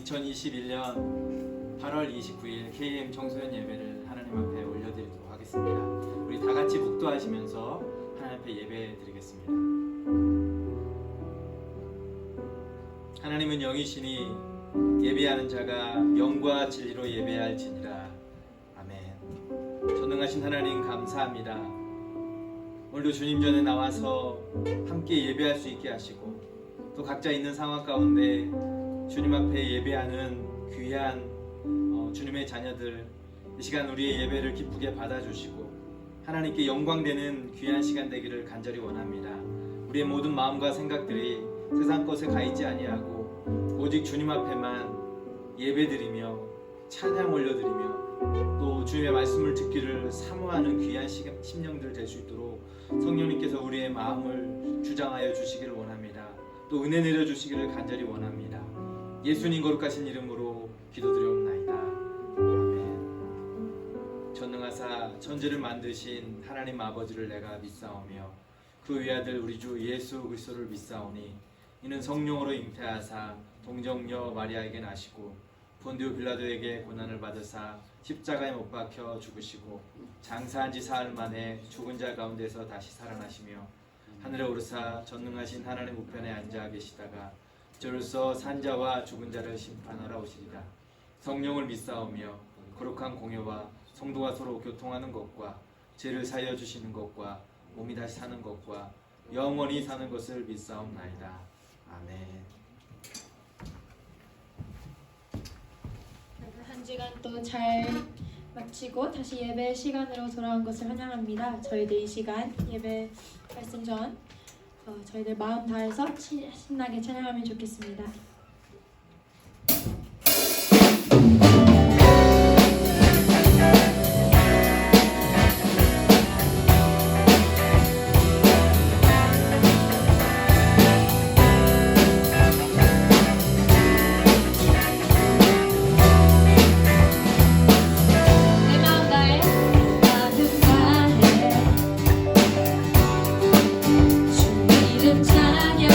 2021년 8월 29일 KM 청소년 예배를 하나님 앞에 올려드리도록 하겠습니다. 우리 다 같이 묵도하시면서 하나님 앞에 예배 드리겠습니다. 하나님은 영이시니 예배하는 자가 영과 진리로 예배할지니라. 아멘. 전능하신 하나님 감사합니다. 오늘도 주님 전에 나와서 함께 예배할 수 있게 하시고 또 각자 있는 상황 가운데 주님 앞에 예배하는 귀한 주님의 자녀들, 이 시간 우리의 예배를 기쁘게 받아주시고 하나님께 영광되는 귀한 시간 되기를 간절히 원합니다. 우리의 모든 마음과 생각들이 세상 것에 가 있지 아니하고 오직 주님 앞에만 예배드리며 찬양 올려드리며 또 주님의 말씀을 듣기를 사모하는 귀한 심령들 될 수 있도록 성령님께서 우리의 마음을 주장하여 주시기를 원합니다. 또 은혜 내려주시기를 간절히 원합니다. 예수님 거룩하신 이름으로 기도드리옵나이다. 아멘. 전능하사 천지를 만드신 하나님 아버지를 내가 믿사오며 그 외아들 우리 주 예수 그리스도를 믿사오니 이는 성령으로 잉태하사 동정녀 마리아에게 나시고 본디오 빌라도에게 고난을 받으사 십자가에 못 박혀 죽으시고 장사한 지 사흘 만에 죽은 자 가운데서 다시 살아나시며 하늘에 오르사 전능하신 하나님 우편에 앉아 계시다가 저로서 산자와 죽은 자를 심판하러 오시리라. 성령을 믿사오며 거룩한 공회와 성도가 서로 교통하는 것과 죄를 사하여 주시는 것과 몸이 다시 사는 것과 영원히 사는 것을 믿사옵나이다. 아멘. 한 주간 또 잘 마치고 다시 예배 시간으로 돌아온 것을 환영합니다. 저희들 이 시간 예배 말씀 전 저희들 마음 다해서 신나게 찬양하면 좋겠습니다. 찬양해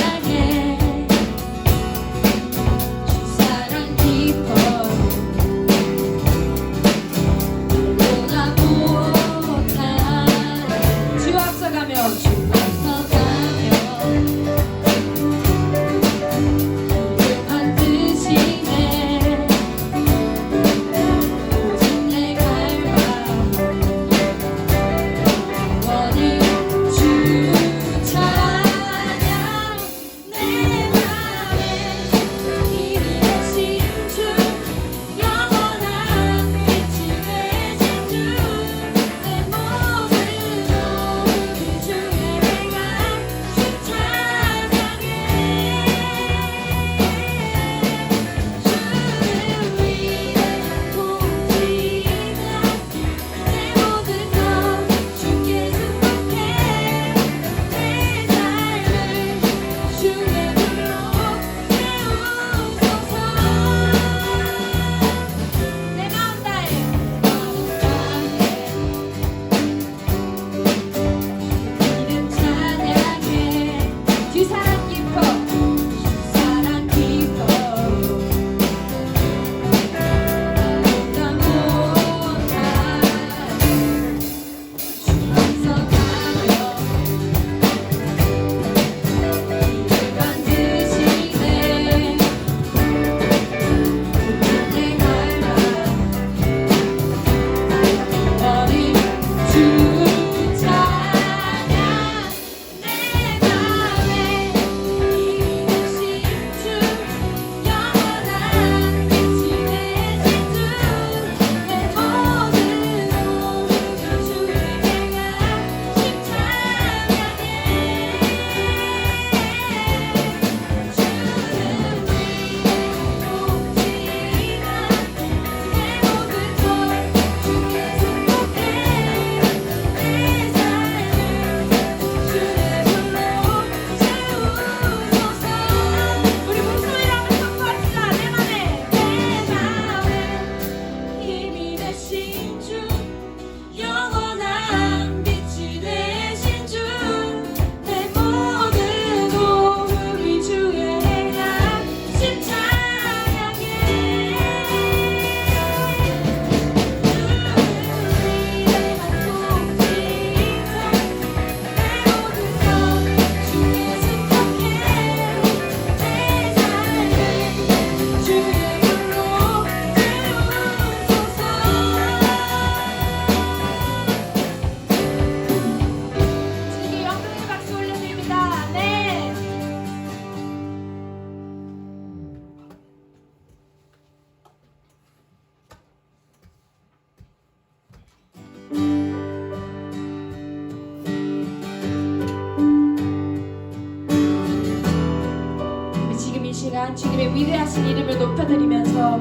주의 위대하신 이름을 높여드리면서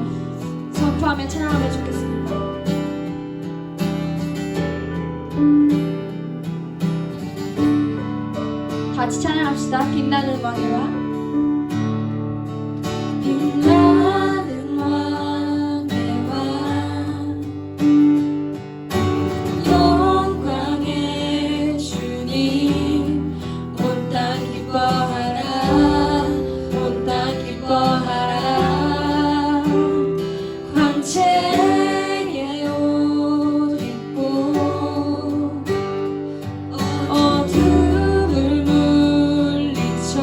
선포하며 찬양하면 좋겠습니다. 같이 찬양합시다. 빛나는 왕의 왕. 빛나는 왕의 왕, 영광의 주님, 온 땅 기뻐하라, 온 땅 기뻐하라. 광채의 옷 입고 어둠을 물리쳐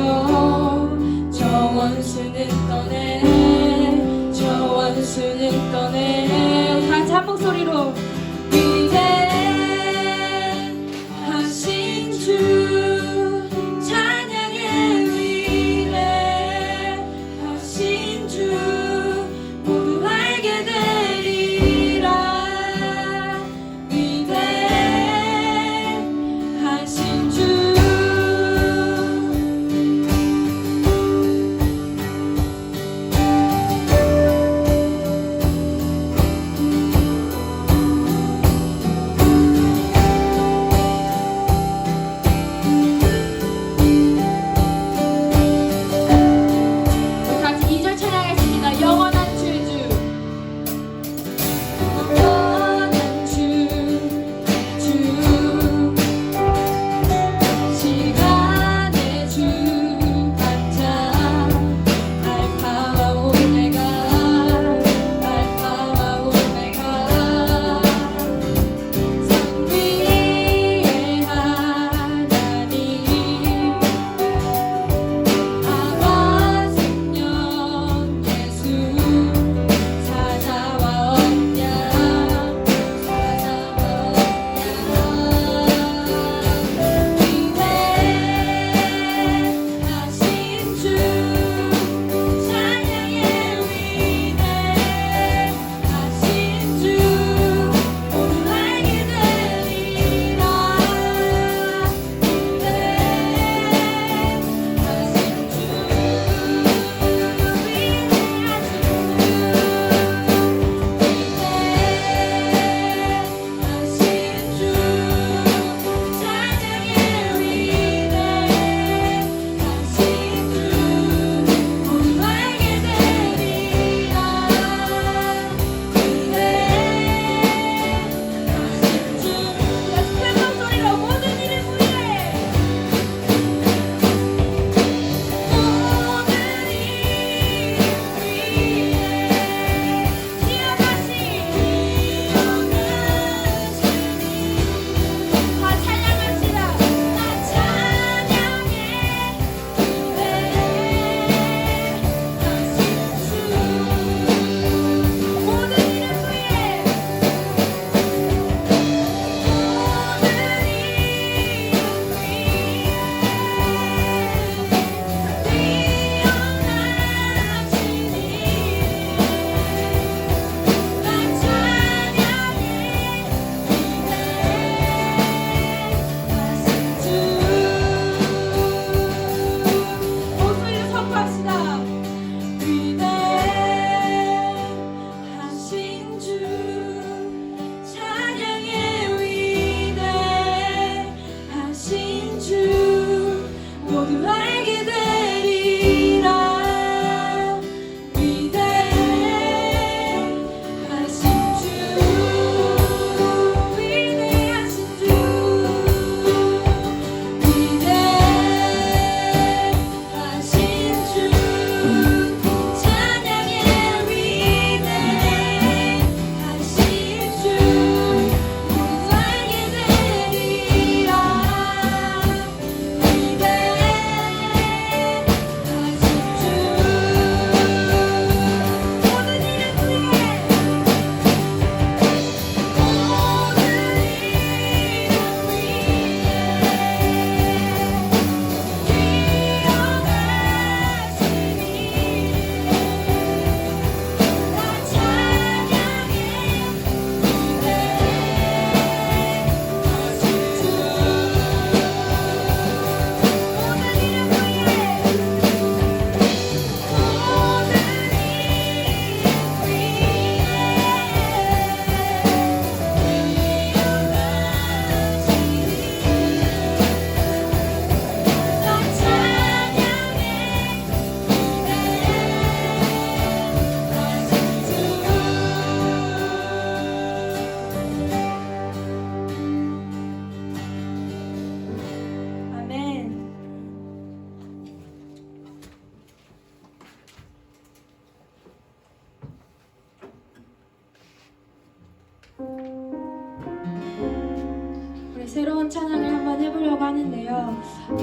새로운 찬양을 한번 해보려고 하는데요.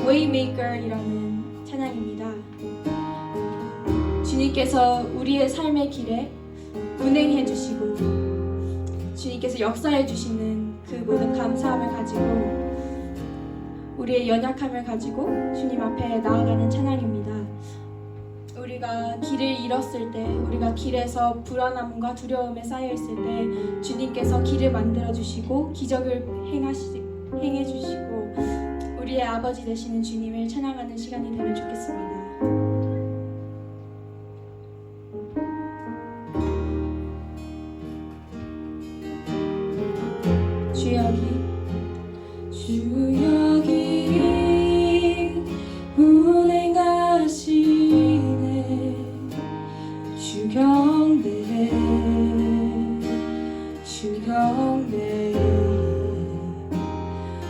Waymaker이라는 찬양입니다. 주님께서 우리의 삶의 길에 운행해 주시고 주님께서 역사해 주시는 그 모든 감사함을 가지고 우리의 연약함을 가지고 주님 앞에 나아가는 찬양입니다. 우리가 길을 잃었을 때, 우리가 길에서 불안함과 두려움에 쌓여 있을 때 주님께서 길을 만들어 주시고 기적을 행해 주시고 우리의 아버지 되시는 주님을 찬양하는 시간이 되면 좋겠습니다. 주여기 운행하시네 주경배해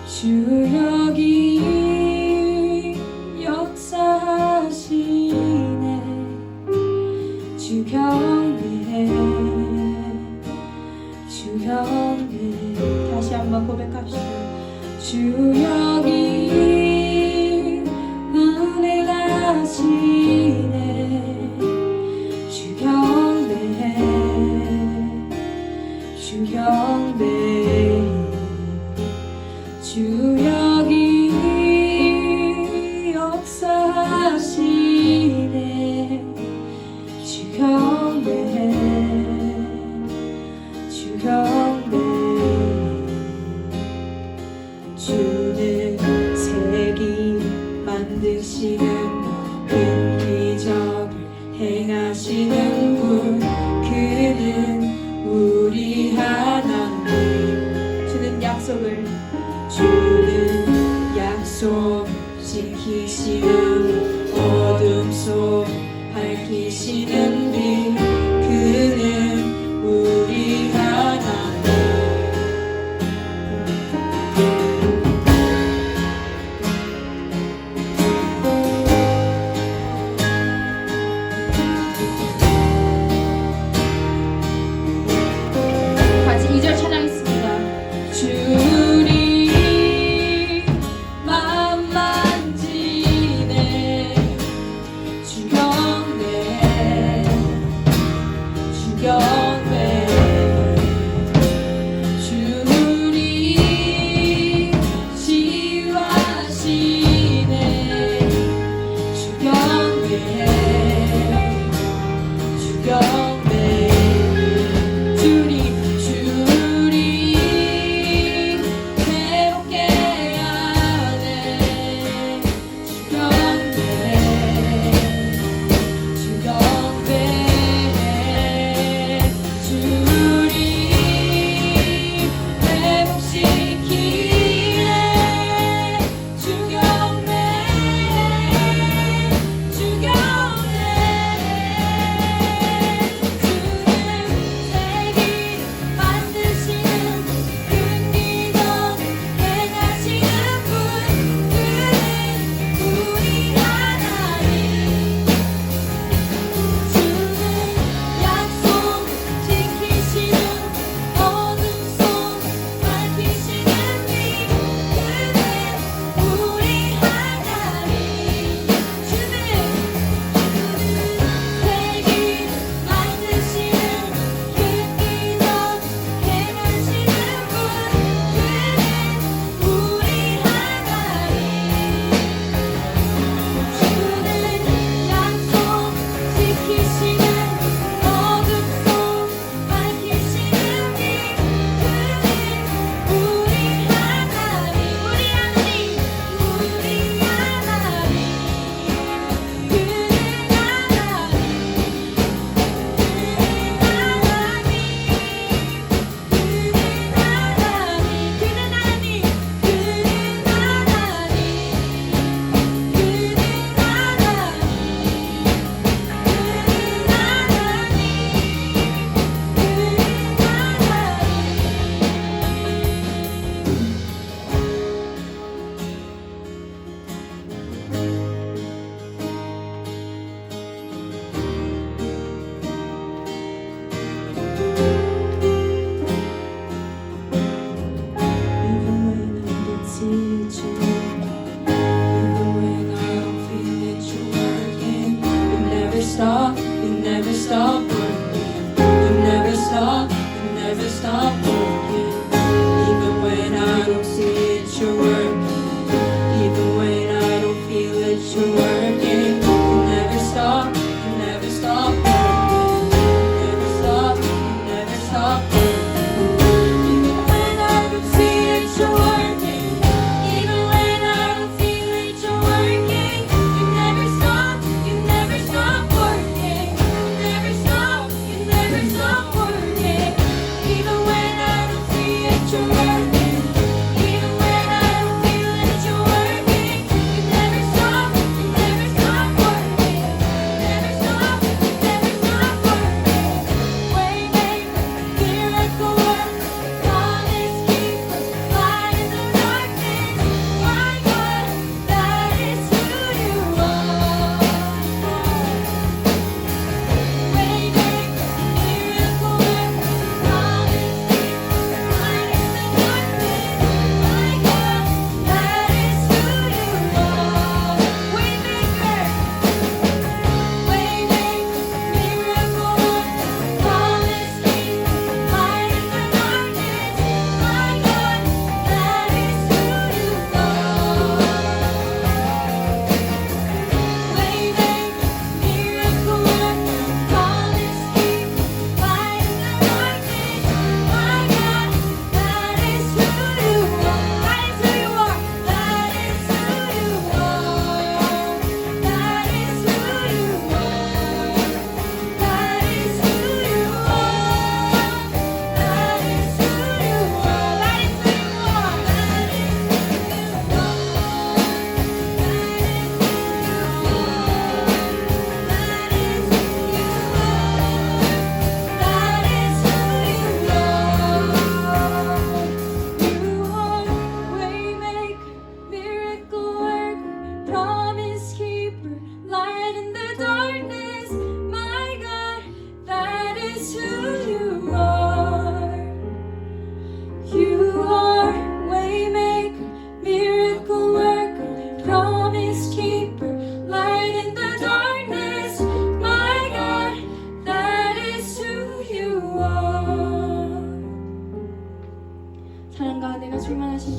주여기 역사하시네 주경배해 다시 한번 고백합시다. 주여기 운행하시네 주경배해 주여기 역사하시네 주경배해 주는 세기 만드시는 큰 기적을 행하시는 분 그는 우리 하나님 주는 약속 지키시는 어둠 속 밝히시는 빛 그는 우리 하나님 같이 2절 찬양했습니다. 주님 맘 만지네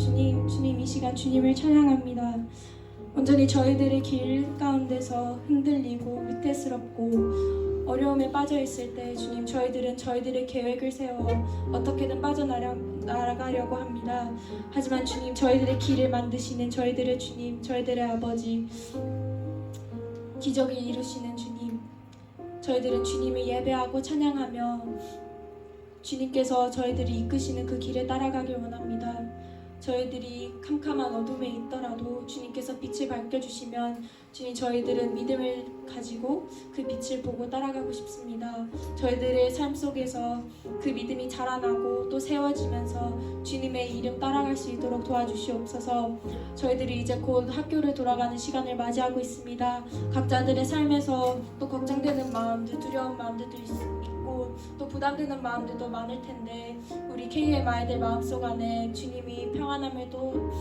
주님 이 시간 주님을 찬양합니다. 온전히 저희들의 길 가운데서 흔들리고 위태스럽고 어려움에 빠져 있을 때 주님, 저희들은 저희들의 계획을 세워 어떻게든 빠져나가려고 합니다. 하지만 주님, 저희들의 길을 만드시는 저희들의 주님, 저희들의 아버지, 기적을 이루시는 주님, 저희들은 주님을 예배하고 찬양하며 주님께서 저희들이 이끄시는 그 길에 따라가길 원합니다. 저희들이 캄캄한 어둠에 있더라도 주님께서 빛을 밝혀주시면 주님, 저희들은 믿음을 가지고 그 빛을 보고 따라가고 싶습니다. 저희들의 삶 속에서 그 믿음이 자라나고 또 세워지면서 주님의 이름 따라갈 수 있도록 도와주시옵소서. 저희들이 이제 곧 학교를 돌아가는 시간을 맞이하고 있습니다. 각자들의 삶에서 또 걱정되는 마음들, 두려운 마음들도 있고 또 부담되는 마음들도 많을 텐데 우리 KM 아이들 마음속 안에 주님이 평안함을 또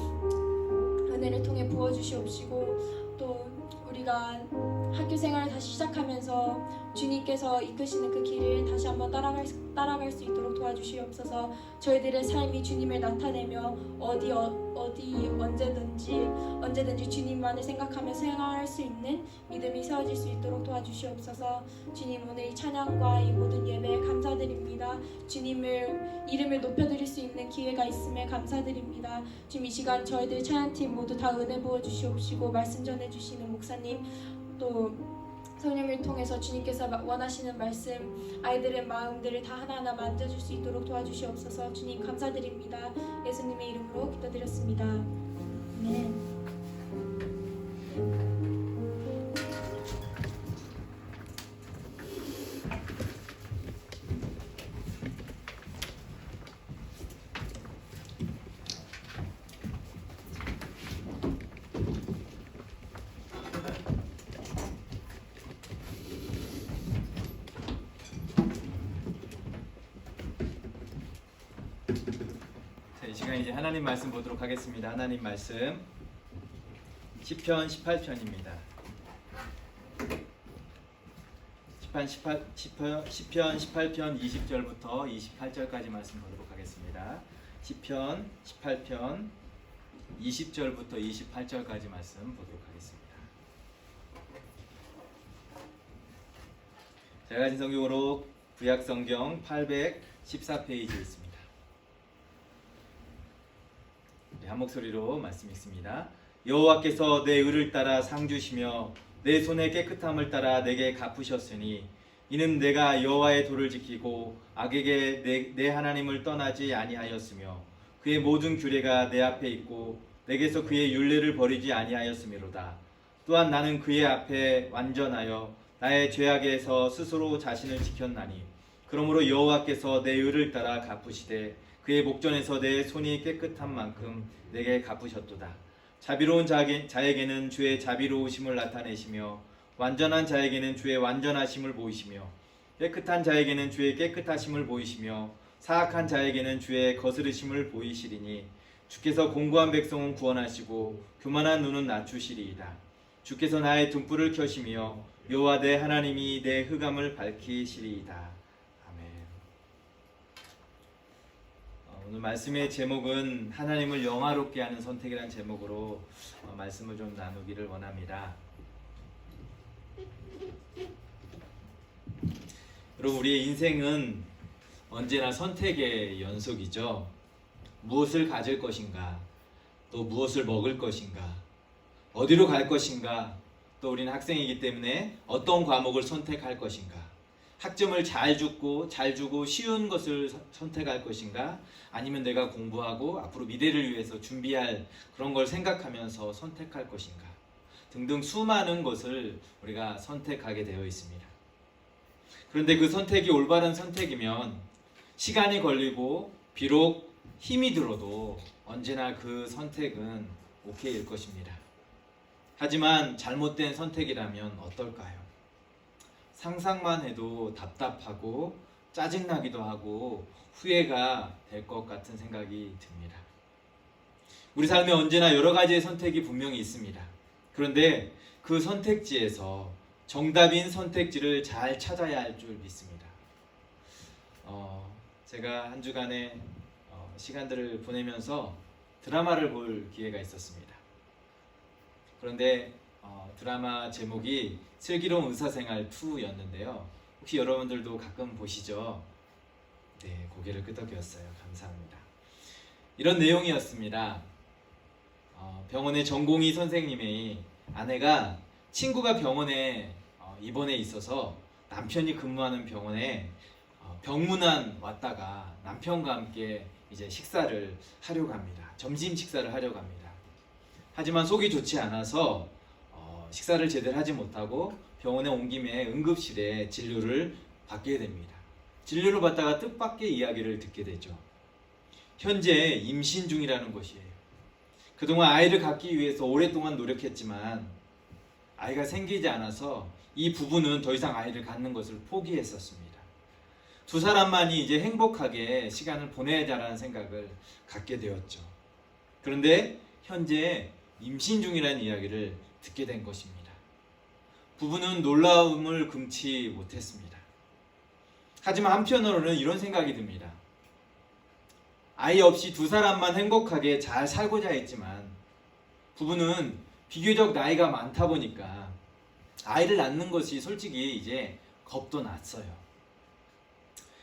은혜를 통해 부어주시옵시고, 또 우리가 학교 생활을 다시 시작하면서 주님께서 이끄시는 그 길을 다시 한번 따라갈 수 있도록 도와주시옵소서. 저희들의 삶이 주님을 나타내며 어디 언제든지 주님만을 생각하며 생활할 수 있는 믿음이 세워질 수 있도록 도와주시옵소서. 주님, 오늘 이 찬양과 이 모든 예배에 감사드립니다. 주님을 이름을 높여드릴 수 있는 기회가 있음에 감사드립니다. 주님, 이 시간 저희들 찬양팀 모두 다 은혜 부어주시옵시고, 말씀 전해주시는 목사님, 또 성령을 통해서 주님께서 원하시는 말씀, 아이들의 마음들을 다 하나하나 만져줄 수 있도록 도와주시옵소서. 주님 감사드립니다. 예수님의 이름으로 기도드렸습니다. 아멘. 이 시간 이제 하나님 말씀 보도록 하겠습니다. 하나님 말씀 시편 18편입니다. 시편 18편 20절부터 28절까지 말씀 보도록 하겠습니다. 시편 18편 20절부터 28절까지 말씀 보도록 하겠습니다. 제가 가진 성경으로 구약 성경 814페이지에 있습니다. 한 목소리로 말씀 읽습니다. 여호와께서 내 의를 따라 상 주시며 내 손의 깨끗함을 따라 내게 갚으셨으니 이는 내가 여호와의 도를 지키고 악에게 내 하나님을 떠나지 아니하였으며 그의 모든 규례가 내 앞에 있고 내게서 그의 율례를 버리지 아니하였음이로다. 또한 나는 그의 앞에 완전하여 나의 죄악에서 스스로 자신을 지켰나니 그러므로 여호와께서 내 의를 따라 갚으시되 그의 목전에서 내 손이 깨끗한 만큼 내게 갚으셨도다. 자비로운 자에게는 주의 자비로우심을 나타내시며 완전한 자에게는 주의 완전하심을 보이시며 깨끗한 자에게는 주의 깨끗하심을 보이시며 사악한 자에게는 주의 거스르심을 보이시리니 주께서 공고한 백성은 구원하시고 교만한 눈은 낮추시리이다. 주께서 나의 등불을 켜시며 여호와 내 하나님이 내 흑암을 밝히시리이다. 오늘 말씀의 제목은 하나님을 영화롭게 하는 선택이라는 제목으로 말씀을 좀 나누기를 원합니다. 여러분, 우리의 인생은 언제나 선택의 연속이죠. 무엇을 가질 것인가, 또 무엇을 먹을 것인가, 어디로 갈 것인가, 또 우리는 학생이기 때문에 어떤 과목을 선택할 것인가, 학점을 잘 주고 쉬운 것을 선택할 것인가, 아니면 내가 공부하고 앞으로 미래를 위해서 준비할 그런 걸 생각하면서 선택할 것인가 등등 수많은 것을 우리가 선택하게 되어 있습니다. 그런데 그 선택이 올바른 선택이면 시간이 걸리고 비록 힘이 들어도 언제나 그 선택은 오케이일 것입니다. 하지만 잘못된 선택이라면 어떨까요? 상상만 해도 답답하고 짜증나기도 하고 후회가 될 것 같은 생각이 듭니다. 우리 삶에 언제나 여러 가지의 선택이 분명히 있습니다. 그런데 그 선택지에서 정답인 선택지를 잘 찾아야 할 줄 믿습니다. 제가 한 주간의 시간들을 보내면서 드라마를 볼 기회가 있었습니다. 그런데 드라마 제목이 슬기로운 의사생활 2였는데요. 혹시 여러분들도 가끔 보시죠? 네, 고개를 끄덕였어요. 감사합니다. 이런 내용이었습니다. 병원의 전공의 선생님의 아내가 친구가 병원에 입원해 있어서 남편이 근무하는 병원에 병문안 왔다가 남편과 함께 이제 식사를 하려고 합니다. 점심 식사를 하려고 합니다. 하지만 속이 좋지 않아서 식사를 제대로 하지 못하고 병원에 온 김에 응급실에 진료를 받게 됩니다. 진료를 받다가 뜻밖의 이야기를 듣게 되죠. 현재 임신 중이라는 것이에요. 그동안 아이를 갖기 위해서 오랫동안 노력했지만 아이가 생기지 않아서 이 부부는 더 이상 아이를 갖는 것을 포기했었습니다. 두 사람만이 이제 행복하게 시간을 보내자라는 생각을 갖게 되었죠. 그런데 현재 임신 중이라는 이야기를 듣게 된 것입니다. 부부는 놀라움을 금치 못했습니다. 하지만 한편으로는 이런 생각이 듭니다. 아이 없이 두 사람만 행복하게 잘 살고자 했지만 부부는 비교적 나이가 많다 보니까 아이를 낳는 것이 솔직히 이제 겁도 났어요.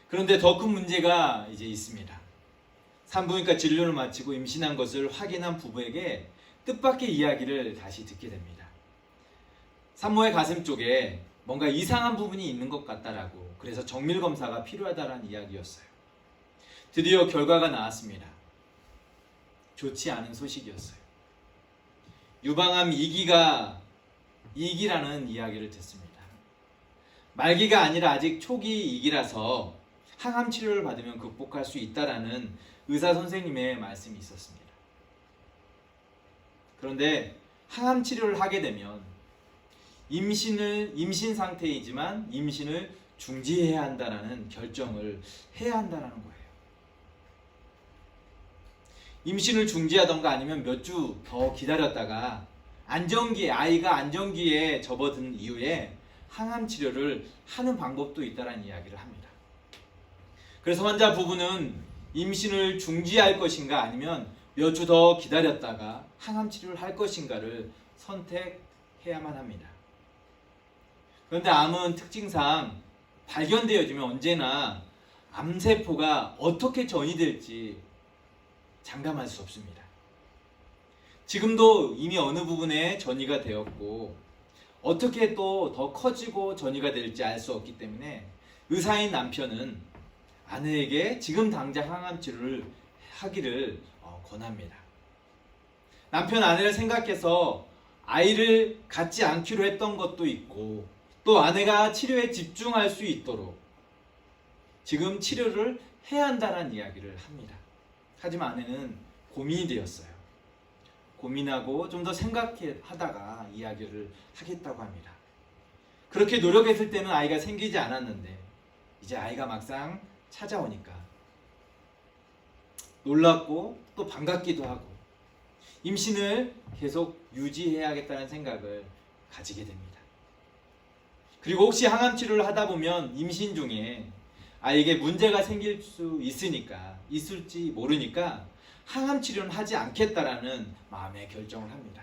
그런데 더 큰 문제가 이제 있습니다. 산부인과 진료를 마치고 임신한 것을 확인한 부부에게 뜻밖의 이야기를 다시 듣게 됩니다. 산모의 가슴 쪽에 뭔가 이상한 부분이 있는 것 같다라고, 그래서 정밀 검사가 필요하다라는 이야기였어요. 드디어 결과가 나왔습니다. 좋지 않은 소식이었어요. 유방암 2기라는 이야기를 듣습니다. 말기가 아니라 아직 초기 2기라서 항암 치료를 받으면 극복할 수 있다라는 의사 선생님의 말씀이 있었습니다. 그런데 항암 치료를 하게 되면 임신 상태이지만 임신을 중지해야 한다라는 결정을 해야 한다라는 거예요. 임신을 중지하던가 아니면 몇 주 더 기다렸다가 아이가 안정기에 접어든 이후에 항암 치료를 하는 방법도 있다라는 이야기를 합니다. 그래서 환자 부부는 임신을 중지할 것인가 아니면 몇 주 더 기다렸다가 항암 치료를 할 것인가를 선택해야만 합니다. 그런데 암은 특징상 발견되어지면 언제나 암세포가 어떻게 전이될지 장담할 수 없습니다. 지금도 이미 어느 부분에 전이가 되었고 어떻게 또 더 커지고 전이가 될지 알 수 없기 때문에 의사인 남편은 아내에게 지금 당장 항암 치료를 하기를 권합니다. 남편 아내를 생각해서 아이를 갖지 않기로 했던 것도 있고 또 아내가 치료에 집중할 수 있도록 지금 치료를 해야 한다는 이야기를 합니다. 하지만 아내는 고민이 되었어요. 고민하고 좀 더 생각하다가 이야기를 하겠다고 합니다. 그렇게 노력했을 때는 아이가 생기지 않았는데 이제 아이가 막상 찾아오니까 놀랍고 또 반갑기도 하고 임신을 계속 유지해야겠다는 생각을 가지게 됩니다. 그리고 혹시 항암 치료를 하다 보면 임신 중에 아이에게 문제가 생길 수 있을지 모르니까 항암 치료는 하지 않겠다라는 마음의 결정을 합니다.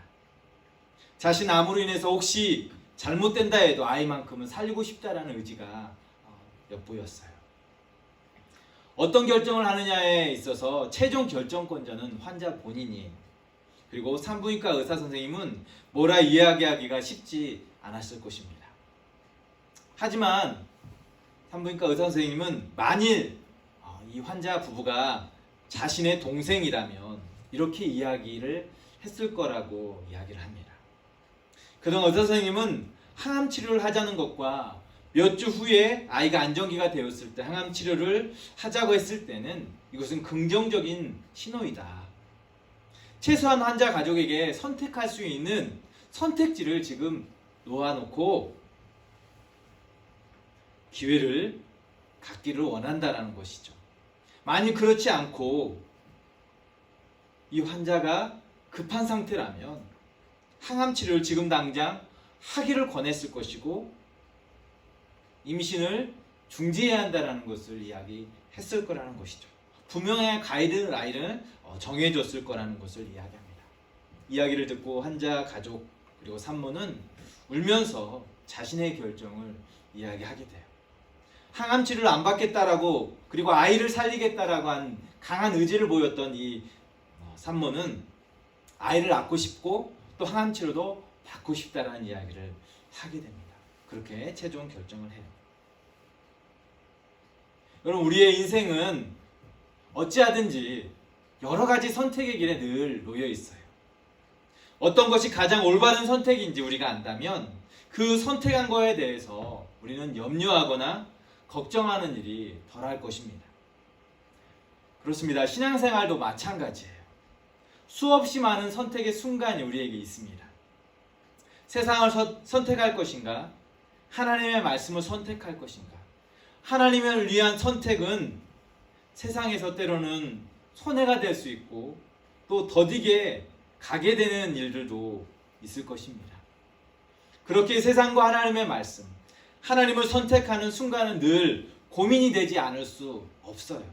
자신 암으로 인해서 혹시 잘못된다 해도 아이만큼은 살리고 싶다라는 의지가 엿보였어요. 어떤 결정을 하느냐에 있어서 최종 결정권자는 환자 본인이에요. 그리고 산부인과 의사 선생님은 뭐라 이야기하기가 쉽지 않았을 것입니다. 하지만 산부인과 의사 선생님은 만일 이 환자 부부가 자신의 동생이라면 이렇게 이야기를 했을 거라고 이야기를 합니다. 그동안 의사 선생님은 항암 치료를 하자는 것과 몇 주 후에 아이가 안정기가 되었을 때 항암 치료를 하자고 했을 때는 이것은 긍정적인 신호이다. 최소한 환자 가족에게 선택할 수 있는 선택지를 지금 놓아놓고 기회를 갖기를 원한다라는 것이죠. 만일 그렇지 않고 이 환자가 급한 상태라면 항암 치료를 지금 당장 하기를 권했을 것이고 임신을 중지해야 한다는 것을 이야기했을 거라는 것이죠. 분명한 가이드라인을 정해줬을 거라는 것을 이야기합니다. 이야기를 듣고 환자 가족 그리고 산모는 울면서 자신의 결정을 이야기하게 돼요. 항암 치료를 안 받겠다라고 그리고 아이를 살리겠다라고 한 강한 의지를 보였던 이 산모는 아이를 낳고 싶고 또 항암 치료도 받고 싶다라는 이야기를 하게 됩니다. 그렇게 최종 결정을 해요. 여러분, 우리의 인생은 어찌하든지 여러 가지 선택의 길에 늘 놓여 있어요. 어떤 것이 가장 올바른 선택인지 우리가 안다면 그 선택한 거에 대해서 우리는 염려하거나 걱정하는 일이 덜할 것입니다. 그렇습니다. 신앙생활도 마찬가지예요. 수없이 많은 선택의 순간이 우리에게 있습니다. 세상을 선택할 것인가? 하나님의 말씀을 선택할 것인가? 하나님을 위한 선택은 세상에서 때로는 손해가 될 수 있고 또 더디게 가게 되는 일들도 있을 것입니다. 그렇게 세상과 하나님의 말씀, 하나님을 선택하는 순간은 늘 고민이 되지 않을 수 없어요.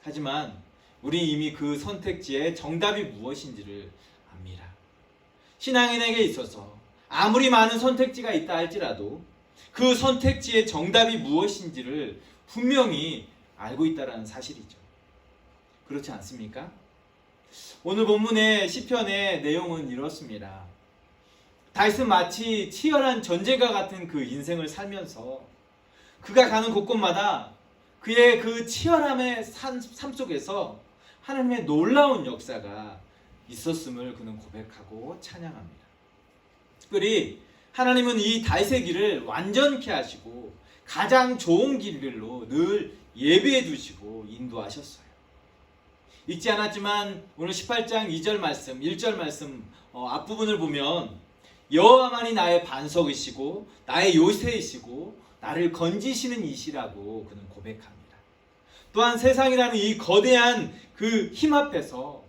하지만 우리 이미 그 선택지의 정답이 무엇인지를 압니다. 신앙인에게 있어서 아무리 많은 선택지가 있다 할지라도 그 선택지의 정답이 무엇인지를 분명히 알고 있다는 사실이죠. 그렇지 않습니까? 오늘 본문의 시편의 내용은 이렇습니다. 다윗은 마치 치열한 전쟁과 같은 그 인생을 살면서 그가 가는 곳곳마다 그의 그 치열함의 삶 속에서 하나님의 놀라운 역사가 있었음을 그는 고백하고 찬양합니다. 특별히 하나님은 이 다윗의 길을 완전케 하시고 가장 좋은 길로 늘 예비해 두시고 인도하셨어요. 읽지 않았지만 오늘 18장 2절 말씀, 1절 말씀 앞부분을 보면 여호와만이 나의 반석이시고 나의 요새이시고 나를 건지시는 이시라고 그는 고백합니다. 또한 세상이라는 이 거대한 그 힘 앞에서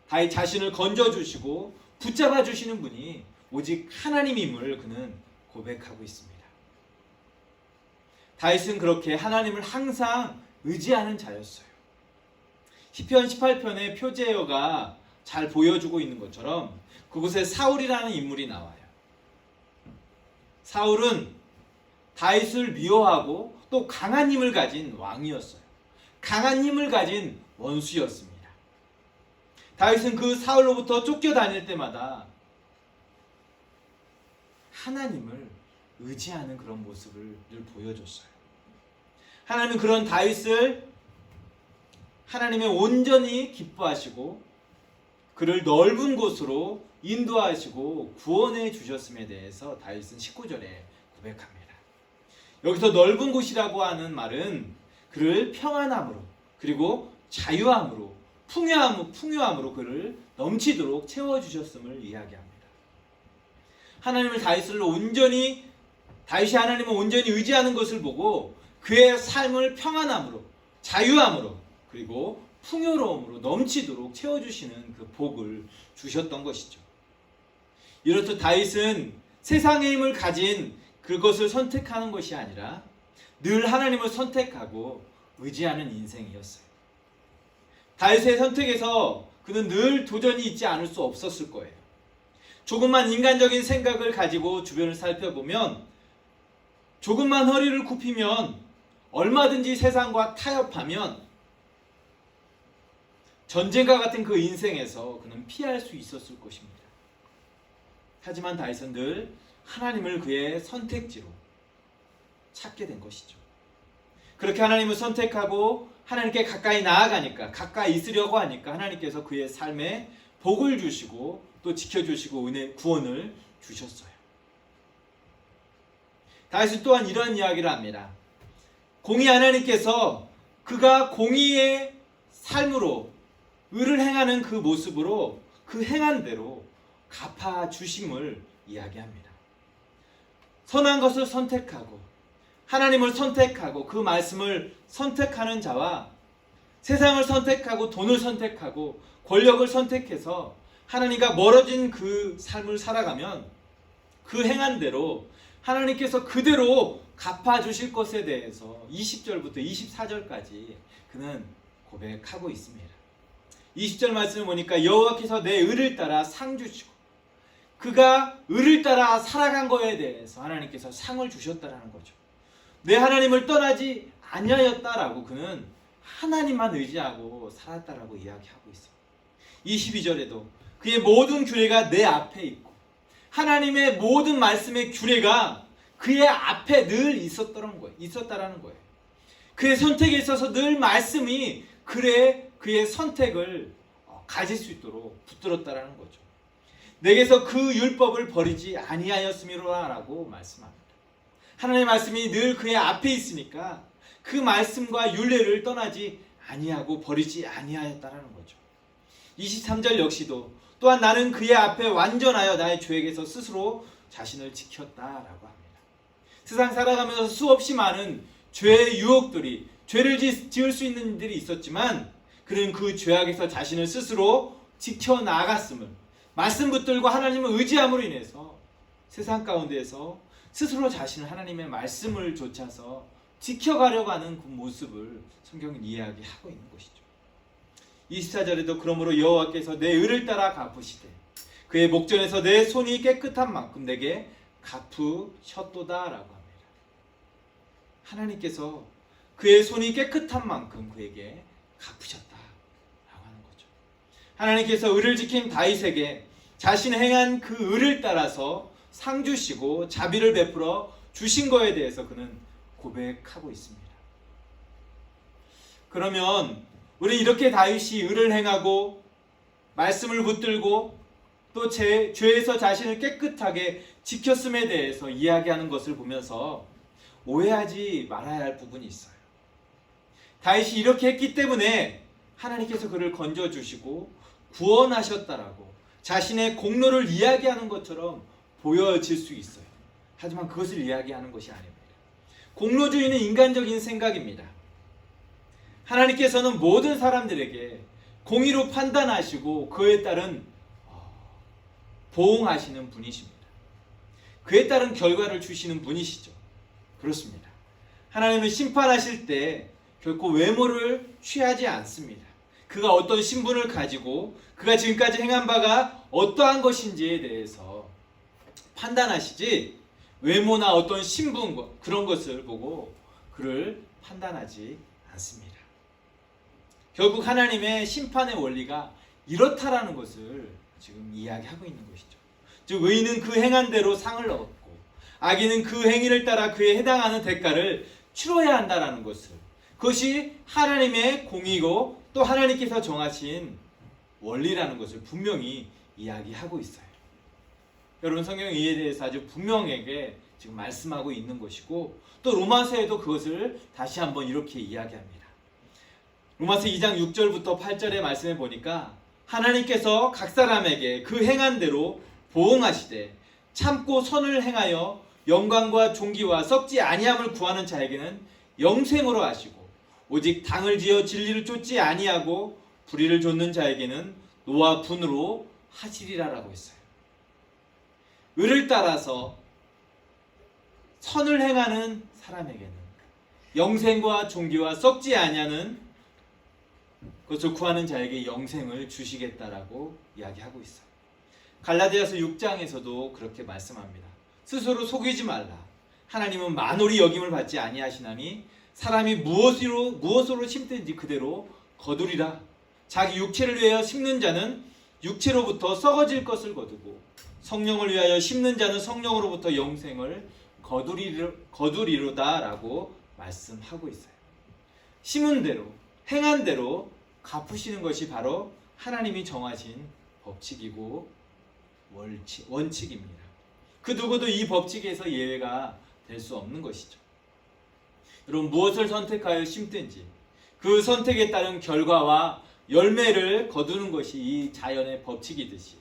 다윗 자신을 건져주시고 붙잡아 주시는 분이 오직 하나님임을 그는 고백하고 있습니다. 다윗은 그렇게 하나님을 항상 의지하는 자였어요. 시편 18편의 표제어가 잘 보여주고 있는 것처럼 그곳에 사울이라는 인물이 나와요. 사울은 다윗을 미워하고 또 강한 힘을 가진 왕이었어요. 강한 힘을 가진 원수였습니다. 다윗은 그 사울로부터 쫓겨다닐 때마다 하나님을 의지하는 그런 모습을 늘 보여줬어요. 하나님은 그런 다윗을 하나님의 온전히 기뻐하시고 그를 넓은 곳으로 인도하시고 구원해 주셨음에 대해서 다윗은 19절에 고백합니다. 여기서 넓은 곳이라고 하는 말은 그를 평안함으로 그리고 자유함으로 풍요함으로 그를 넘치도록 채워주셨음을 이야기합니다. 하나님을 다윗이 하나님을 온전히 의지하는 것을 보고 그의 삶을 평안함으로 자유함으로 그리고 풍요로움으로 넘치도록 채워주시는 그 복을 주셨던 것이죠. 이렇듯 다윗은 세상의 힘을 가진 그것을 선택하는 것이 아니라 늘 하나님을 선택하고 의지하는 인생이었어요. 다윗의 선택에서 그는 늘 도전이 있지 않을 수 없었을 거예요. 조금만 인간적인 생각을 가지고 주변을 살펴보면 조금만 허리를 굽히면 얼마든지 세상과 타협하면 전쟁과 같은 그 인생에서 그는 피할 수 있었을 것입니다. 하지만 다윗은 늘 하나님을 그의 선택지로 찾게 된 것이죠. 그렇게 하나님을 선택하고 하나님께 가까이 나아가니까 가까이 있으려고 하니까 하나님께서 그의 삶에 복을 주시고 또 지켜주시고 구원을 주셨어요. 다윗은 또한 이런 이야기를 합니다. 공의 하나님께서 그가 공의의 삶으로 의를 행하는 그 모습으로 그 행한 대로 갚아주심을 이야기합니다. 선한 것을 선택하고 하나님을 선택하고 그 말씀을 선택하는 자와 세상을 선택하고 돈을 선택하고 권력을 선택해서 하나님과 멀어진 그 삶을 살아가면 그 행한 대로 하나님께서 그대로 갚아주실 것에 대해서 20절부터 24절까지 그는 고백하고 있습니다. 20절 말씀을 보니까 여호와께서 내 의를 따라 상 주시고, 그가 의를 따라 살아간 거에 대해서 하나님께서 상을 주셨다라는 거죠. 내 하나님을 떠나지 아니하였다라고 그는 하나님만 의지하고 살았다라고 이야기하고 있어요. 22절에도 그의 모든 규례가 내 앞에 있고, 하나님의 모든 말씀의 규례가 그의 앞에 늘 있었다라는 거예요. 그의 선택에 있어서 늘 말씀이 그의 선택을 가질 수 있도록 붙들었다라는 거죠. 내게서 그 율법을 버리지 아니하였음이로라라고 말씀합니다. 하나님의 말씀이 늘 그의 앞에 있으니까 그 말씀과 율례를 떠나지 아니하고 버리지 아니하였다라는 거죠. 23절 역시도 또한 나는 그의 앞에 완전하여 나의 죄에게서 스스로 자신을 지켰다라고 합니다. 세상 살아가면서 수없이 많은 죄의 유혹들이, 죄를 지을 수 있는 일들이 있었지만 그는 그 죄악에서 자신을 스스로 지켜나갔음을, 말씀 붙들고 하나님을 의지함으로 인해서 세상 가운데에서 스스로 자신을 하나님의 말씀을 좇아서 지켜가려고 하는 그 모습을 성경은 이야기하고 있는 것이죠. 24절에도 그러므로 여호와께서 내 의를 따라 갚으시되 그의 목전에서 내 손이 깨끗한 만큼 내게 갚으셨도다라고 합니다. 하나님께서 그의 손이 깨끗한 만큼 그에게 갚으셨다라고 하는 거죠. 하나님께서 의를 지킨 다윗에게 자신이 행한 그 의를 따라서 상 주시고 자비를 베풀어 주신 거에 대해서 그는 고백하고 있습니다. 그러면 우리 이렇게 다윗이 의를 행하고 말씀을 붙들고 또 죄에서 자신을 깨끗하게 지켰음에 대해서 이야기하는 것을 보면서 오해하지 말아야 할 부분이 있어요. 다윗이 이렇게 했기 때문에 하나님께서 그를 건져주시고 구원하셨다라고 자신의 공로를 이야기하는 것처럼 보여질 수 있어요. 하지만 그것을 이야기하는 것이 아닙니다. 공로주의는 인간적인 생각입니다. 하나님께서는 모든 사람들에게 공의로 판단하시고 그에 따른 보응하시는 분이십니다. 그에 따른 결과를 주시는 분이시죠. 그렇습니다. 하나님은 심판하실 때 결코 외모를 취하지 않습니다. 그가 어떤 신분을 가지고 그가 지금까지 행한 바가 어떠한 것인지에 대해서 판단하시지 외모나 어떤 신분 그런 것을 보고 그를 판단하지 않습니다. 결국 하나님의 심판의 원리가 이렇다라는 것을 지금 이야기하고 있는 것이죠. 즉 의인은 그 행한 대로 상을 얻고 악인은 그 행위를 따라 그에 해당하는 대가를 치러야 한다라는 것을, 그것이 하나님의 공의고 또 하나님께서 정하신 원리라는 것을 분명히 이야기하고 있어요. 여러분, 성경이 이에 대해서 아주 분명하게 지금 말씀하고 있는 것이고 또 로마서에도 그것을 다시 한번 이렇게 이야기합니다. 로마서 2장 6절부터 8절의 말씀에 보니까 하나님께서 각 사람에게 그 행한 대로 보응하시되 참고 선을 행하여 영광과 존귀와 썩지 아니함을 구하는 자에게는 영생으로 하시고 오직 당을 지어 진리를 쫓지 아니하고 불의를 좇는 자에게는 노와 분으로 하시리라라고 했어요. 의를 따라서 선을 행하는 사람에게는 영생과 존귀와 썩지 아니하는 그것을 구하는 자에게 영생을 주시겠다라고 이야기하고 있어요. 갈라디아서 6장에서도 그렇게 말씀합니다. 스스로 속이지 말라. 하나님은 만홀히 여김을 받지 아니하시나니 사람이 무엇으로 심든지 그대로 거두리라. 자기 육체를 위하여 심는 자는 육체로부터 썩어질 것을 거두고 성령을 위하여 심는 자는 성령으로부터 영생을 거두리로다라고 말씀하고 있어요. 심은 대로 행한 대로 갚으시는 것이 바로 하나님이 정하신 법칙이고 원칙입니다. 그 누구도 이 법칙에서 예외가 될 수 없는 것이죠. 여러분, 무엇을 선택하여 심든지 그 선택에 따른 결과와 열매를 거두는 것이 이 자연의 법칙이듯이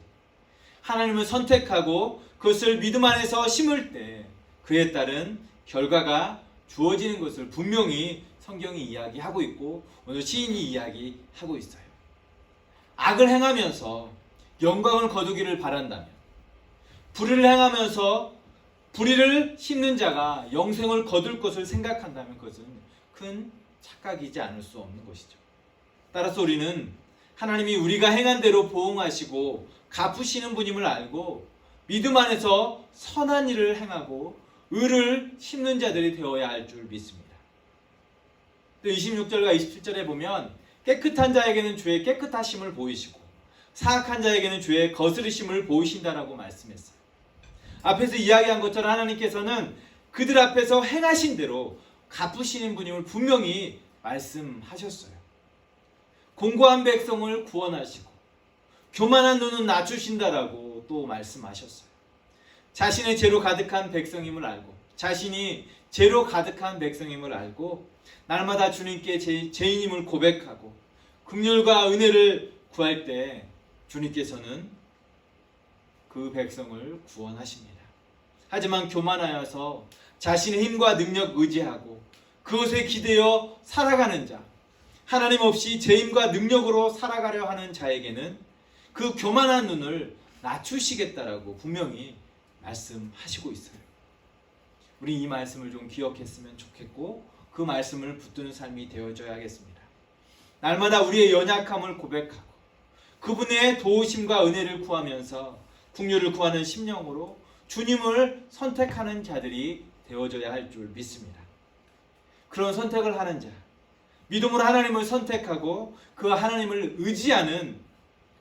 하나님을 선택하고 그것을 믿음 안에서 심을 때 그에 따른 결과가 주어지는 것을 분명히 성경이 이야기하고 있고 오늘 시인이 이야기하고 있어요. 악을 행하면서 영광을 거두기를 바란다면, 불의를 행하면서 불의를 심는 자가 영생을 거둘 것을 생각한다면 그것은 큰 착각이지 않을 수 없는 것이죠. 따라서 우리는 하나님이 우리가 행한 대로 보응하시고 갚으시는 분임을 알고 믿음 안에서 선한 일을 행하고 의를 심는 자들이 되어야 할 줄 믿습니다. 또 26절과 27절에 보면 깨끗한 자에게는 주의 깨끗하심을 보이시고 사악한 자에게는 주의 거스르심을 보이신다라고 말씀했어요. 앞에서 이야기한 것처럼 하나님께서는 그들 앞에서 행하신 대로 갚으시는 분임을 분명히 말씀하셨어요. 공고한 백성을 구원하시고 교만한 눈은 낮추신다라고 또 말씀하셨어요. 자신의 죄로 가득한 백성임을 알고 자신이 죄로 가득한 백성임을 알고 날마다 주님께 죄인임을 고백하고 긍휼과 은혜를 구할 때 주님께서는 그 백성을 구원하십니다. 하지만 교만하여서 자신의 힘과 능력 의지하고 그것에 기대어 살아가는 자, 하나님 없이 제 힘과 능력으로 살아가려 하는 자에게는 그 교만한 눈을 낮추시겠다라고 분명히 말씀하시고 있어요. 우리 이 말씀을 좀 기억했으면 좋겠고 그 말씀을 붙드는 삶이 되어줘야겠습니다. 날마다 우리의 연약함을 고백하고 그분의 도우심과 은혜를 구하면서 긍휼을 구하는 심령으로 주님을 선택하는 자들이 되어져야 할 줄 믿습니다. 그런 선택을 하는 자, 믿음으로 하나님을 선택하고 그 하나님을 의지하는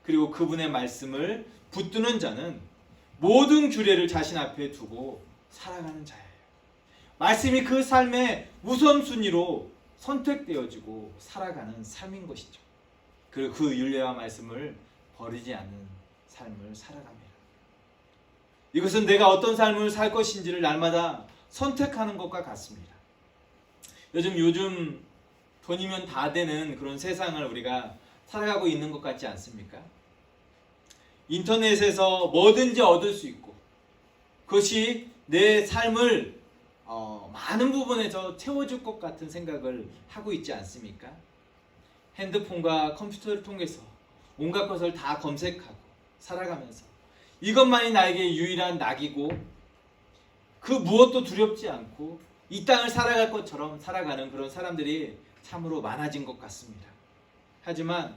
그리고 그분의 말씀을 붙드는 자는 모든 규례를 자신 앞에 두고 살아가는 자예요. 말씀이 그 삶의 우선순위로 선택되어지고 살아가는 삶인 것이죠. 그리고 그 율례와 말씀을 버리지 않는 삶을 살아갑니다. 이것은 내가 어떤 삶을 살 것인지를 날마다 선택하는 것과 같습니다. 요즘 돈이면 다 되는 그런 세상을 우리가 살아가고 있는 것 같지 않습니까? 인터넷에서 뭐든지 얻을 수 있고 그것이 내 삶을 많은 부분에서 채워줄 것 같은 생각을 하고 있지 않습니까? 핸드폰과 컴퓨터를 통해서 온갖 것을 다 검색하고 살아가면서 이것만이 나에게 유일한 낙이고 그 무엇도 두렵지 않고 이 땅을 살아갈 것처럼 살아가는 그런 사람들이 참으로 많아진 것 같습니다. 하지만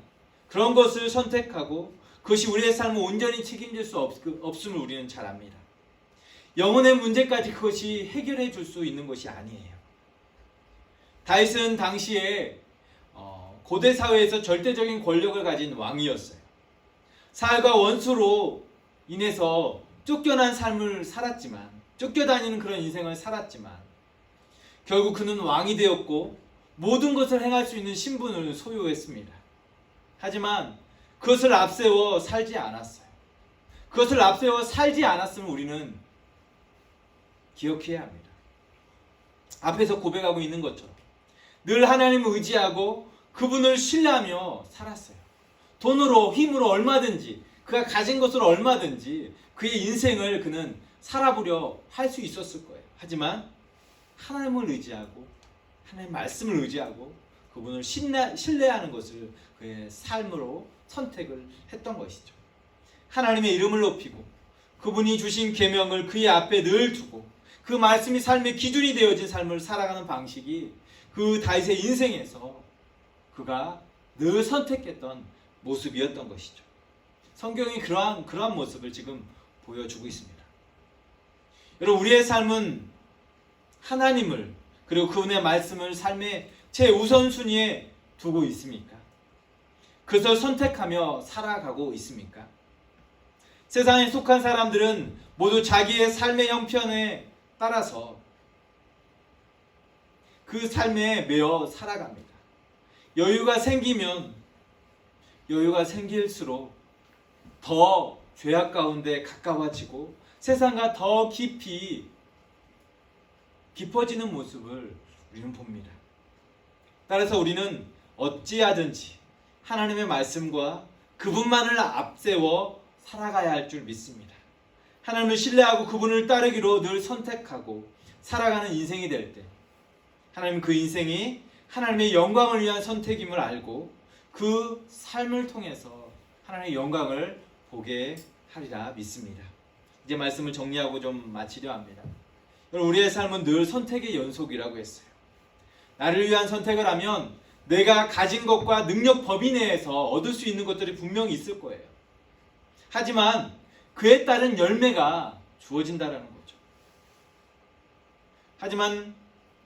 그런 것을 선택하고 그것이 우리의 삶을 온전히 책임질 수 없음을 우리는 잘 압니다. 영혼의 문제까지 그것이 해결해 줄 수 있는 것이 아니에요. 다윗은 당시에 고대 사회에서 절대적인 권력을 가진 왕이었어요. 사울과 원수로 인해서 쫓겨난 삶을 살았지만, 쫓겨다니는 그런 인생을 살았지만 결국 그는 왕이 되었고 모든 것을 행할 수 있는 신분을 소유했습니다. 하지만 그것을 앞세워 살지 않았어요. 그것을 앞세워 살지 않았음을 우리는 기억해야 합니다. 앞에서 고백하고 있는 것처럼 늘 하나님을 의지하고 그분을 신뢰하며 살았어요. 돈으로 힘으로 얼마든지 그가 가진 것으로 얼마든지 그의 인생을 그는 살아보려 할 수 있었을 거예요. 하지만 하나님을 의지하고 하나님의 말씀을 의지하고 그분을 신뢰하는 것을 그의 삶으로 선택을 했던 것이죠. 하나님의 이름을 높이고 그분이 주신 계명을 그의 앞에 늘 두고 그 말씀이 삶의 기준이 되어진 삶을 살아가는 방식이 그 다윗의 인생에서 그가 늘 선택했던 모습이었던 것이죠. 성경이 그러한 모습을 지금 보여주고 있습니다. 여러분, 우리의 삶은 하나님을 그리고 그분의 말씀을 삶의 최우선순위에 두고 있습니까? 그것을 선택하며 살아가고 있습니까? 세상에 속한 사람들은 모두 자기의 삶의 형편에 따라서 그 삶에 매여 살아갑니다. 여유가 생길수록 더 죄악 가운데 가까워지고 세상과 더 깊어지는 모습을 우리는 봅니다. 따라서 우리는 어찌하든지 하나님의 말씀과 그분만을 앞세워 살아가야 할 줄 믿습니다. 하나님을 신뢰하고 그분을 따르기로 늘 선택하고 살아가는 인생이 될 때 하나님 그 인생이 하나님의 영광을 위한 선택임을 알고 그 삶을 통해서 하나님의 영광을 보게 하리라 믿습니다. 이제 말씀을 정리하고 좀 마치려 합니다. 우리의 삶은 늘 선택의 연속이라고 했어요. 나를 위한 선택을 하면 내가 가진 것과 능력 범위 내에서 얻을 수 있는 것들이 분명히 있을 거예요. 하지만 그에 따른 열매가 주어진다라는 거죠. 하지만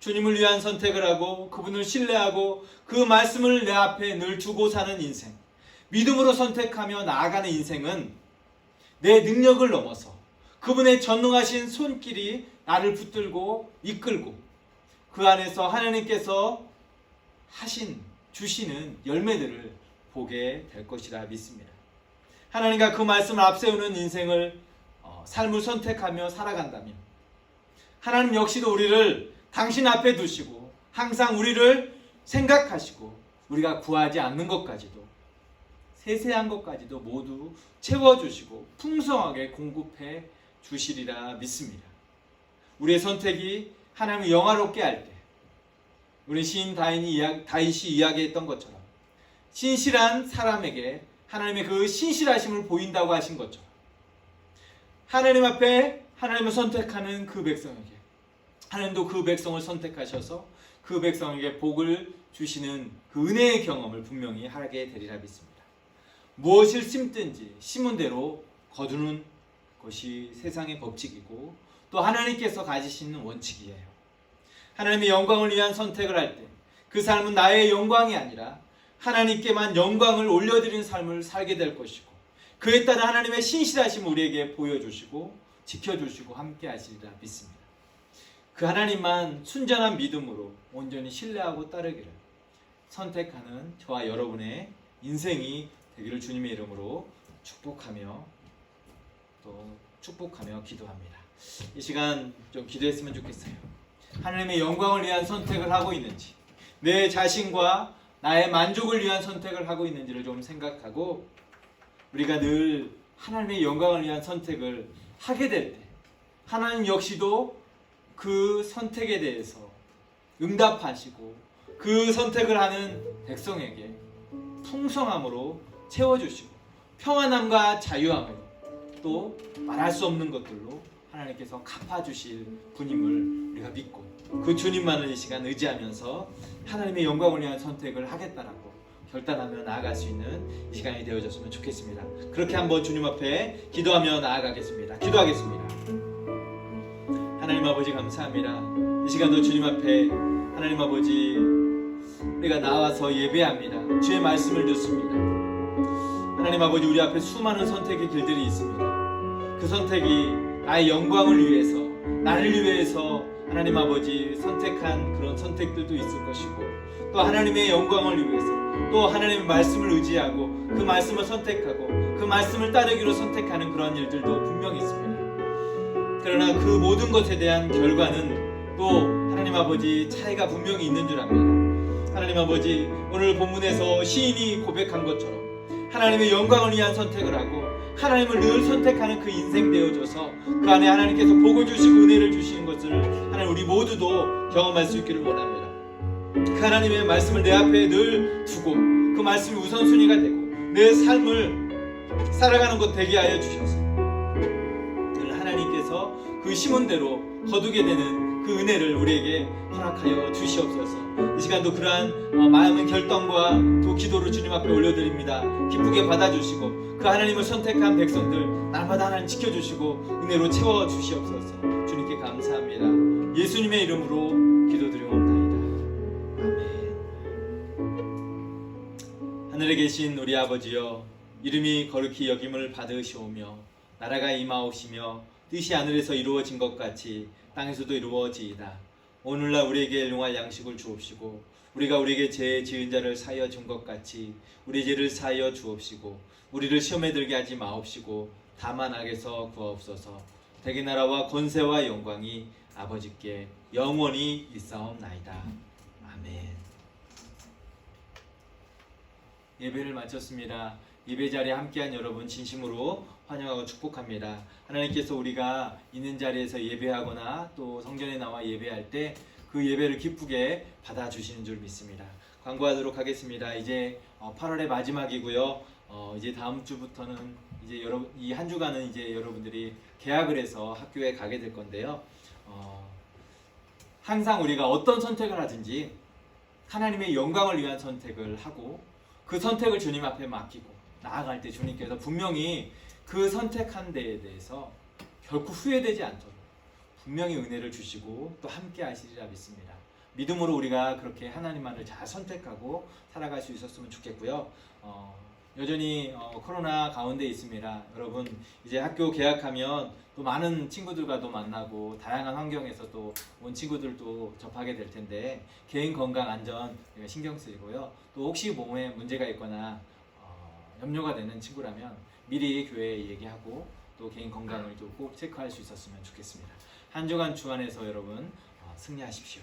주님을 위한 선택을 하고 그분을 신뢰하고 그 말씀을 내 앞에 늘 두고 사는 인생, 믿음으로 선택하며 나아가는 인생은 내 능력을 넘어서 그분의 전능하신 손길이 나를 붙들고 이끌고 그 안에서 하나님께서 주시는 열매들을 보게 될 것이라 믿습니다. 하나님과 그 말씀을 앞세우는 인생을 삶을 선택하며 살아간다면 하나님 역시도 우리를 당신 앞에 두시고 항상 우리를 생각하시고 우리가 구하지 않는 것까지도 세세한 것까지도 모두 채워주시고 풍성하게 공급해 주시리라 믿습니다. 우리의 선택이 하나님을 영화롭게 할 때 우리 시인 다윗이 이야기했던 것처럼 신실한 사람에게 하나님의 그 신실하심을 보인다고 하신 것처럼 하나님 앞에 하나님을 선택하는 그 백성에게 하나님도 그 백성을 선택하셔서 그 백성에게 복을 주시는 그 은혜의 경험을 분명히 하게 되리라 믿습니다. 무엇을 심든지 심은 대로 거두는 것이 세상의 법칙이고 또 하나님께서 가지시는 원칙이에요. 하나님의 영광을 위한 선택을 할 때 그 삶은 나의 영광이 아니라 하나님께만 영광을 올려드리는 삶을 살게 될 것이고 그에 따라 하나님의 신실하심을 우리에게 보여주시고 지켜주시고 함께 하시리라 믿습니다. 그 하나님만 순전한 믿음으로 온전히 신뢰하고 따르기를 선택하는 저와 여러분의 인생이 되기를 주님의 이름으로 축복하며 기도합니다. 이 시간 좀 기도했으면 좋겠어요. 하나님의 영광을 위한 선택을 하고 있는지, 내 자신과 나의 만족을 위한 선택을 하고 있는지를 좀 생각하고 우리가 늘 하나님의 영광을 위한 선택을 하게 될 때 하나님 역시도 그 선택에 대해서 응답하시고 그 선택을 하는 백성에게 풍성함으로 채워주시고 평안함과 자유함을 또 말할 수 없는 것들로 하나님께서 갚아주실 분임을 우리가 믿고 그 주님만을 이 시간 의지하면서 하나님의 영광을 위한 선택을 하겠다라고 결단하며 나아갈 수 있는 이 시간이 되어졌으면 좋겠습니다. 그렇게 한번 주님 앞에 기도하며 나아가겠습니다. 기도하겠습니다. 하나님 아버지 감사합니다. 이 시간도 주님 앞에 하나님 아버지 우리가 나와서 예배합니다. 주의 말씀을 듣습니다. 하나님 아버지 우리 앞에 수많은 선택의 길들이 있습니다. 그 선택이 나의 영광을 위해서 나를 위해서 하나님 아버지 선택한 그런 선택들도 있을 것이고 또 하나님의 영광을 위해서 또 하나님의 말씀을 의지하고 그 말씀을 선택하고 그 말씀을 따르기로 선택하는 그런 일들도 분명히 있습니다. 그러나 그 모든 것에 대한 결과는 또 하나님 아버지 차이가 분명히 있는 줄 압니다. 하나님 아버지 오늘 본문에서 시인이 고백한 것처럼 하나님의 영광을 위한 선택을 하고 하나님을 늘 선택하는 그 인생 되어져서 그 안에 하나님께서 복을 주시고 은혜를 주시는 것을 하나님 우리 모두도 경험할 수 있기를 원합니다. 그 하나님의 말씀을 내 앞에 늘 두고 그 말씀이 우선순위가 되고 내 삶을 살아가는 것 되게 하여 주셔서 늘 하나님께서 그 심은 대로 거두게 되는 그 은혜를 우리에게 허락하여 주시옵소서. 이 시간도 그러한 마음의 결단과 또 기도를 주님 앞에 올려드립니다. 기쁘게 받아주시고 그 하나님을 선택한 백성들 날마다 하나님 지켜주시고 은혜로 채워주시옵소서. 주님께 감사합니다. 예수님의 이름으로 기도드리옵나이다. 아멘. 하늘에 계신 우리 아버지여, 이름이 거룩히 여김을 받으시오며 나라가 임하옵시며 뜻이 하늘에서 이루어진 것 같이 땅에서도 이루어지이다. 오늘날 우리에게 일용할 양식을 주옵시고 우리가 우리에게 죄 지은 자를 사하여 준 것 같이 우리 죄를 사하여 주옵시고 우리를 시험에 들게 하지 마옵시고 다만 악에서 구하옵소서. 대개 나라와 권세와 영광이 아버지께 영원히 있사옵나이다. 아멘. 예배를 마쳤습니다. 예배 자리에 함께한 여러분 진심으로 환영하고 축복합니다. 하나님께서 우리가 있는 자리에서 예배하거나 또 성전에 나와 예배할 때 그 예배를 기쁘게 받아주시는 줄 믿습니다. 광고하도록 하겠습니다. 이제 8월의 마지막이고요. 이제 다음 주부터는 이제 이 한 주간은 이제 여러분들이 개학을 해서 학교에 가게 될 건데요. 항상 우리가 어떤 선택을 하든지 하나님의 영광을 위한 선택을 하고 그 선택을 주님 앞에 맡기고 나아갈 때 주님께서 분명히 그 선택한 데에 대해서 결코 후회되지 않도록 분명히 은혜를 주시고 또 함께 하시리라 믿습니다. 믿음으로 우리가 그렇게 하나님만을 잘 선택하고 살아갈 수 있었으면 좋겠고요. 여전히 코로나 가운데 있습니다. 여러분 이제 학교 개학하면 또 많은 친구들과도 만나고 다양한 환경에서 또 온 친구들도 접하게 될 텐데 개인 건강 안전 신경 쓰이고요. 또 혹시 몸에 문제가 있거나 염려가 되는 친구라면 미리 교회에 얘기하고 또 개인 건강을 좀 꼭 체크할 수 있었으면 좋겠습니다. 한 주간 주 안에서 여러분 승리하십시오.